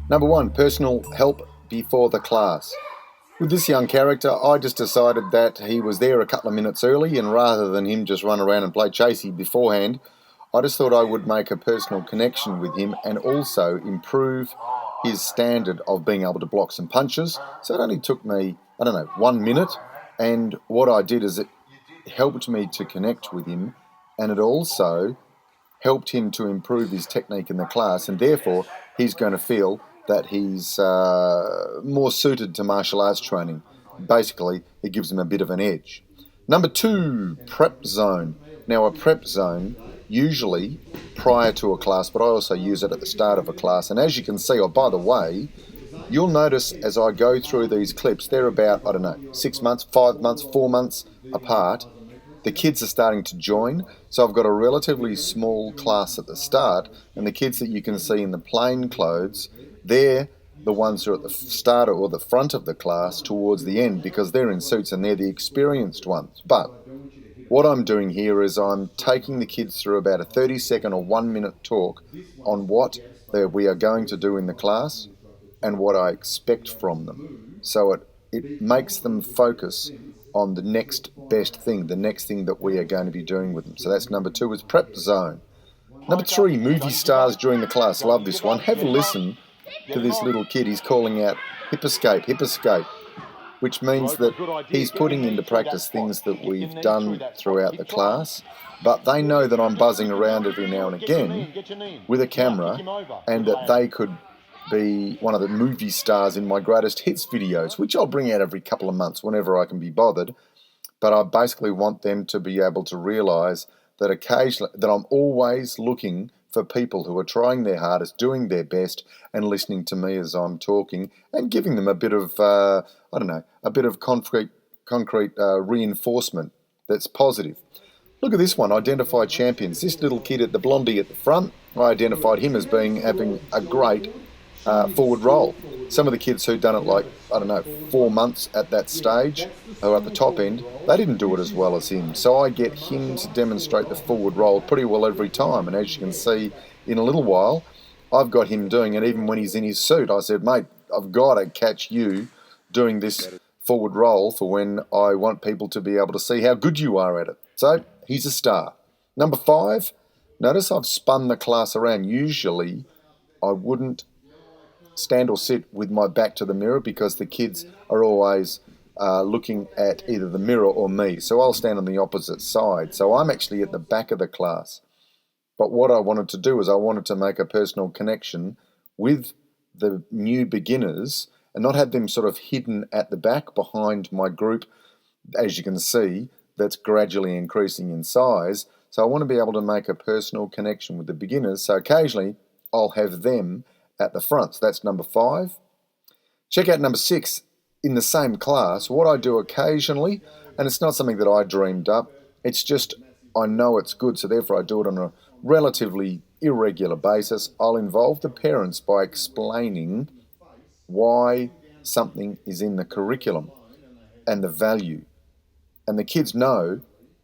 Number one, personal help before the class. With this young character, I just decided that he was there a couple of minutes early, and rather than him just run around and play chasey beforehand, I just thought I would make a personal connection with him and also improve his standard of being able to block some punches. So it only took me, 1 minute. And what I did is it helped me to connect with him, and it also helped him to improve his technique in the class, and therefore he's going to feel that he's more suited to martial arts training. Basically, it gives him a bit of an edge. Number two, prep zone. Now, a prep zone, usually prior to a class, but I also use it at the start of a class. And as you can see, by the way, you'll notice as I go through these clips, they're about, 6 months, 5 months, 4 months apart. The kids are starting to join, so I've got a relatively small class at the start, and the kids that you can see in the plain clothes, they're the ones who are at the start or the front of the class towards the end, because they're in suits and they're the experienced ones. But what I'm doing here is I'm taking the kids through about a 30-second or 1 minute talk on what we are going to do in the class and what I expect from them. So it makes them focus on the next best thing, the next thing that we are going to be doing with them. So that's number two, is prep zone. Number three, movie stars during the class. Love this one. Have a listen to this little kid. He's calling out hip escape, which means that he's putting into practice things that we've done throughout the class, but they know that I'm buzzing around every now and again with a camera, and that they could be one of the movie stars in my greatest hits videos, which I'll bring out every couple of months whenever I can be bothered. But I basically want them to be able to realise that occasionally that I'm always looking for people who are trying their hardest, doing their best, and listening to me as I'm talking, and giving them a bit of concrete reinforcement that's positive. Look at this one, identify champions. This little kid at the blondie at the front, I identified him as having a great forward roll. Some of the kids who'd done it 4 months at that stage, who are at the top end, they didn't do it as well as him. So I get him to demonstrate the forward roll pretty well every time. And as you can see, in a little while, I've got him doing it even when he's in his suit. I said, mate, I've got to catch you doing this forward roll for when I want people to be able to see how good you are at it. So he's a star. Number five, notice I've spun the class around. Usually I wouldn't stand or sit with my back to the mirror because the kids are always looking at either the mirror or me. So I'll stand on the opposite side. So I'm actually at the back of the class. But what I wanted to do is I wanted to make a personal connection with the new beginners and not have them sort of hidden at the back behind my group, as you can see, that's gradually increasing in size. So I want to be able to make a personal connection with the beginners. So occasionally I'll have them at the front. So that's number five. Check out number six. In the same class, what I do occasionally, and it's not something that I dreamed up, it's just I know it's good, so therefore I do it on a relatively irregular basis. I'll involve the parents by explaining why something is in the curriculum and the value. And the kids know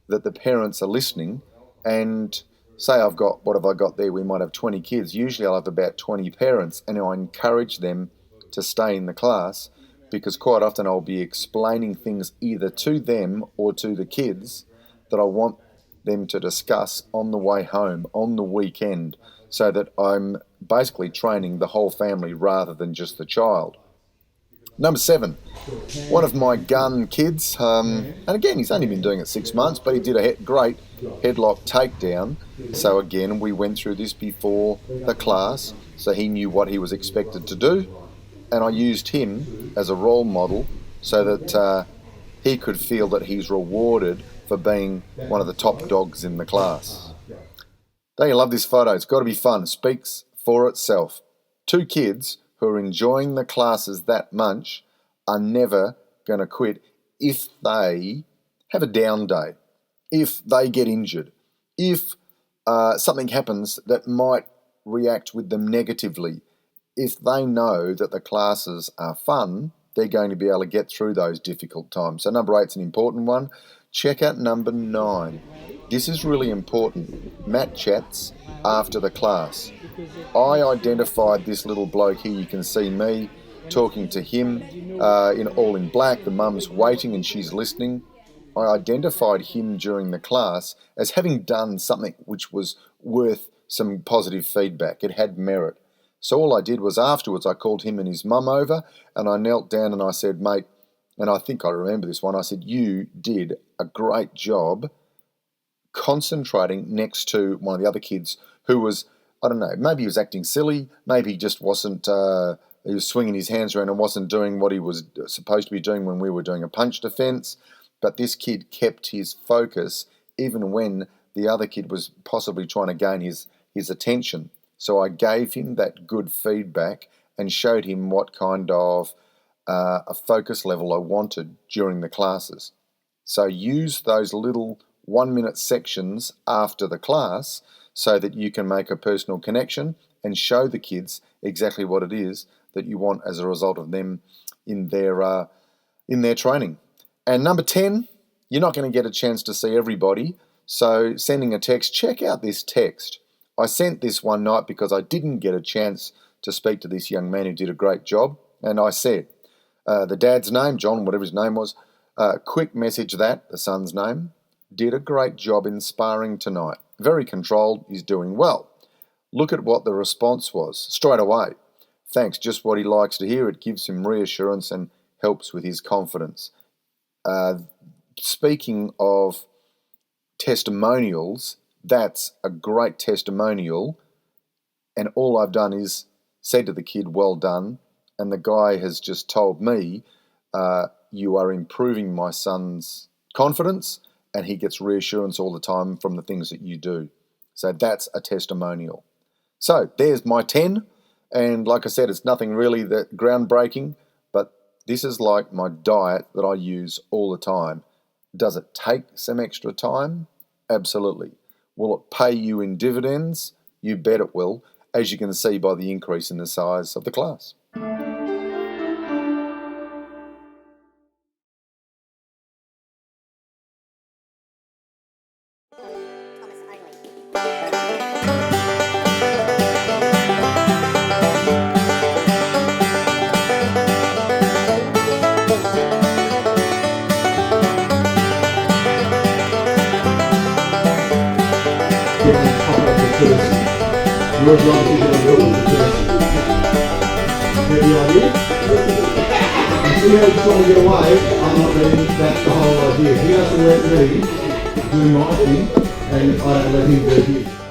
that the parents are listening, and say what have I got there? We might have 20 kids. Usually I'll have about 20 parents, and I encourage them to stay in the class because quite often I'll be explaining things either to them or to the kids that I want them to discuss on the way home, on the weekend, so that I'm basically training the whole family rather than just the child. Number seven, one of my gun kids, and again, he's only been doing it 6 months, but he did a great headlock takedown. So again, we went through this before the class, so he knew what he was expected to do, and I used him as a role model so that he could feel that he's rewarded for being one of the top dogs in the class. Don't you love this photo? It's got to be fun. It speaks for itself. Two kids who are enjoying the classes that much are never going to quit if they have a down day, if they get injured, if something happens that might react with them negatively. If they know that the classes are fun, they're going to be able to get through those difficult times. So number 8's an important one. Check out number 9. This is really important. Mat chats after the class. I identified this little bloke here. You can see me talking to him all in black. The mum's waiting and she's listening. I identified him during the class as having done something which was worth some positive feedback. It had merit. So all I did was afterwards I called him and his mum over and I knelt down and I said, mate, and I think I remember this one, I said, you did a great job concentrating next to one of the other kids who was, I don't know, maybe he was acting silly, maybe he just wasn't, he was swinging his hands around and wasn't doing what he was supposed to be doing when we were doing a punch defence. But this kid kept his focus even when the other kid was possibly trying to gain his attention. So I gave him that good feedback and showed him what kind of a focus level I wanted during the classes. So use those little 1-minute sections after the class so that you can make a personal connection and show the kids exactly what it is that you want as a result of them in their training. And number 10, you're not going to get a chance to see everybody, so sending a text, check out this text. I sent this one night because I didn't get a chance to speak to this young man who did a great job, and I said, the dad's name, John, whatever his name was, quick message that, the son's name, did a great job in sparring tonight. Very controlled, he's doing well. Look at what the response was, straight away. Thanks, just what he likes to hear. It gives him reassurance and helps with his confidence. Speaking of testimonials, that's a great testimonial, and all I've done is said to the kid, well done, and the guy has just told me, you are improving my son's confidence, and he gets reassurance all the time from the things that you do. So that's a testimonial. So there's my 10, and like I said, it's nothing really that groundbreaking, but this is like my diet that I use all the time. Does it take some extra time? Absolutely. Will it pay you in dividends? You bet it will, as you can see by the increase in the size of the class. Your job is to go with the person. Get the idea? You see how he's trying to get away? I'm not letting, that's the whole idea. He has to let me do my thing, and I don't let him do his.